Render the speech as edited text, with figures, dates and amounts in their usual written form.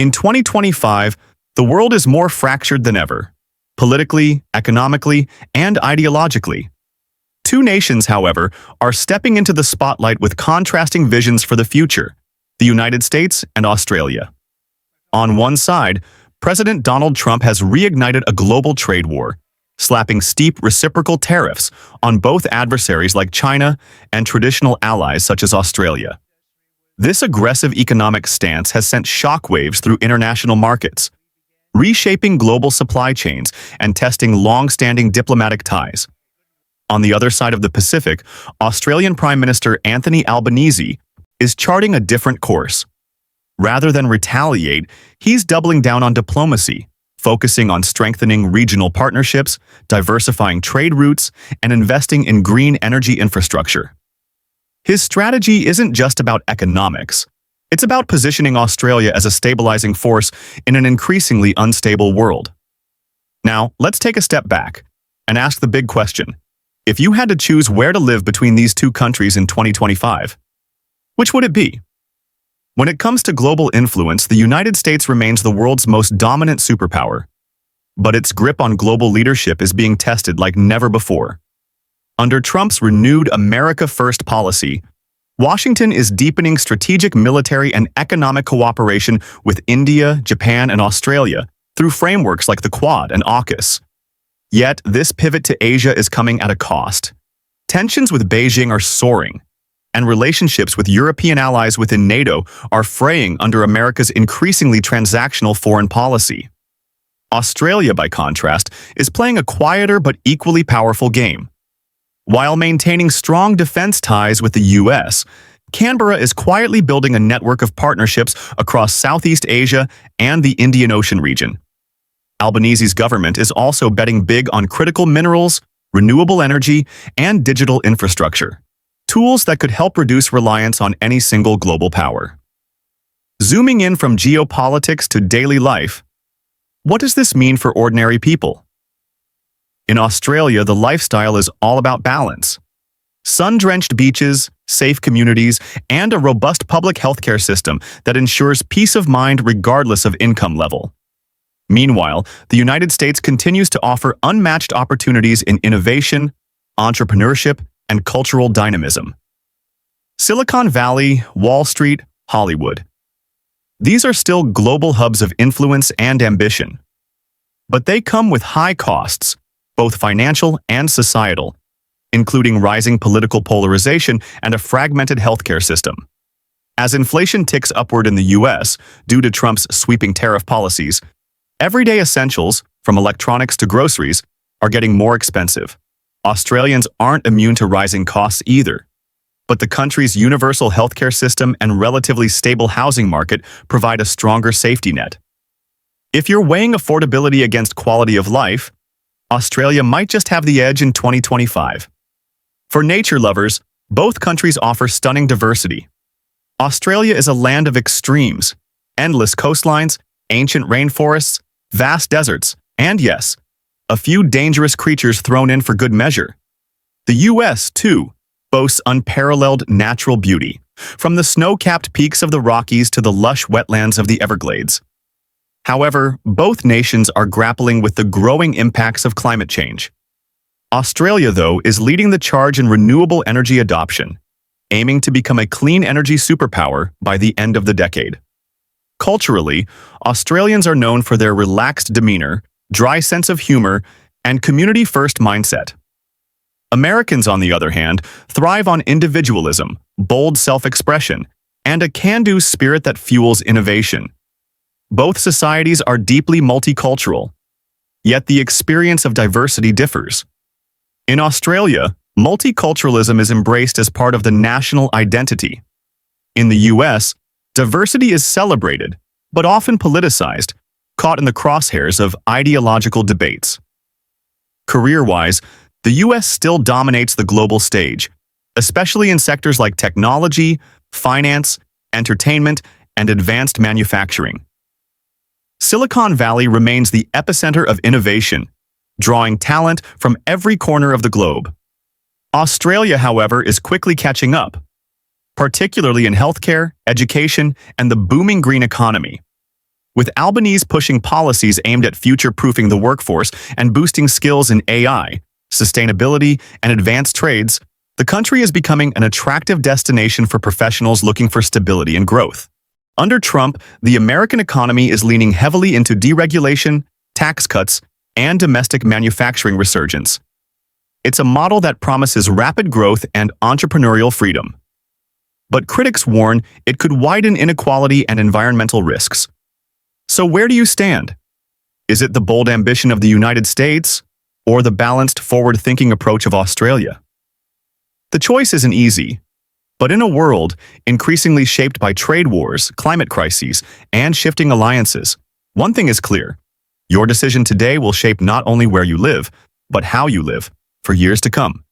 In 2025, the world is more fractured than ever, politically, economically, and ideologically. Two nations, however, are stepping into the spotlight with contrasting visions for the future: the United States and Australia. On one side, President Donald Trump has reignited a global trade war, slapping steep reciprocal tariffs on both adversaries like China and traditional allies such as Australia. This aggressive economic stance has sent shockwaves through international markets, reshaping global supply chains and testing long-standing diplomatic ties. On the other side of the Pacific, Australian Prime Minister Anthony Albanese is charting a different course. Rather than retaliate, he's doubling down on diplomacy, focusing on strengthening regional partnerships, diversifying trade routes, and investing in green energy infrastructure. His strategy isn't just about economics. It's about positioning Australia as a stabilizing force in an increasingly unstable world. Now, let's take a step back and ask the big question. If you had to choose where to live between these two countries in 2025, which would it be? When it comes to global influence, the United States remains the world's most dominant superpower. But its grip on global leadership is being tested like never before. Under Trump's renewed America First policy, Washington is deepening strategic military and economic cooperation with India, Japan, and Australia through frameworks like the Quad and AUKUS. Yet, this pivot to Asia is coming at a cost. Tensions with Beijing are soaring, and relationships with European allies within NATO are fraying under America's increasingly transactional foreign policy. Australia, by contrast, is playing a quieter but equally powerful game. While maintaining strong defense ties with the US, Canberra is quietly building a network of partnerships across Southeast Asia and the Indian Ocean region. Albanese's government is also betting big on critical minerals, renewable energy, and digital infrastructure, tools that could help reduce reliance on any single global power. Zooming in from geopolitics to daily life, what does this mean for ordinary people? In Australia, the lifestyle is all about balance. Sun-drenched beaches, safe communities, and a robust public healthcare system that ensures peace of mind regardless of income level. Meanwhile, the United States continues to offer unmatched opportunities in innovation, entrepreneurship, and cultural dynamism. Silicon Valley, Wall Street, Hollywood. These are still global hubs of influence and ambition. But they come with high costs, both financial and societal, including rising political polarization and a fragmented healthcare system. As inflation ticks upward in the US due to Trump's sweeping tariff policies, everyday essentials, from electronics to groceries, are getting more expensive. Australians aren't immune to rising costs either, but the country's universal healthcare system and relatively stable housing market provide a stronger safety net. If you're weighing affordability against quality of life, Australia might just have the edge in 2025. For nature lovers, both countries offer stunning diversity. Australia is a land of extremes, endless coastlines, ancient rainforests, vast deserts, and yes, a few dangerous creatures thrown in for good measure. The US, too, boasts unparalleled natural beauty, from the snow-capped peaks of the Rockies to the lush wetlands of the Everglades. However, both nations are grappling with the growing impacts of climate change. Australia, though, is leading the charge in renewable energy adoption, aiming to become a clean energy superpower by the end of the decade. Culturally, Australians are known for their relaxed demeanor, dry sense of humor, and community-first mindset. Americans, on the other hand, thrive on individualism, bold self-expression, and a can-do spirit that fuels innovation. Both societies are deeply multicultural, yet the experience of diversity differs. In Australia, multiculturalism is embraced as part of the national identity. In the US, diversity is celebrated, but often politicized, caught in the crosshairs of ideological debates. Career-wise, the US still dominates the global stage, especially in sectors like technology, finance, entertainment, and advanced manufacturing. Silicon Valley remains the epicenter of innovation, drawing talent from every corner of the globe. Australia, however, is quickly catching up, particularly in healthcare, education, and the booming green economy. With Albanese pushing policies aimed at future-proofing the workforce and boosting skills in AI, sustainability, and advanced trades, the country is becoming an attractive destination for professionals looking for stability and growth. Under Trump, the American economy is leaning heavily into deregulation, tax cuts, and domestic manufacturing resurgence. It's a model that promises rapid growth and entrepreneurial freedom. But critics warn it could widen inequality and environmental risks. So where do you stand? Is it the bold ambition of the United States or the balanced, forward-thinking approach of Australia? The choice isn't easy, but in a world increasingly shaped by trade wars, climate crises, and shifting alliances, one thing is clear. Your decision today will shape not only where you live, but how you live for years to come.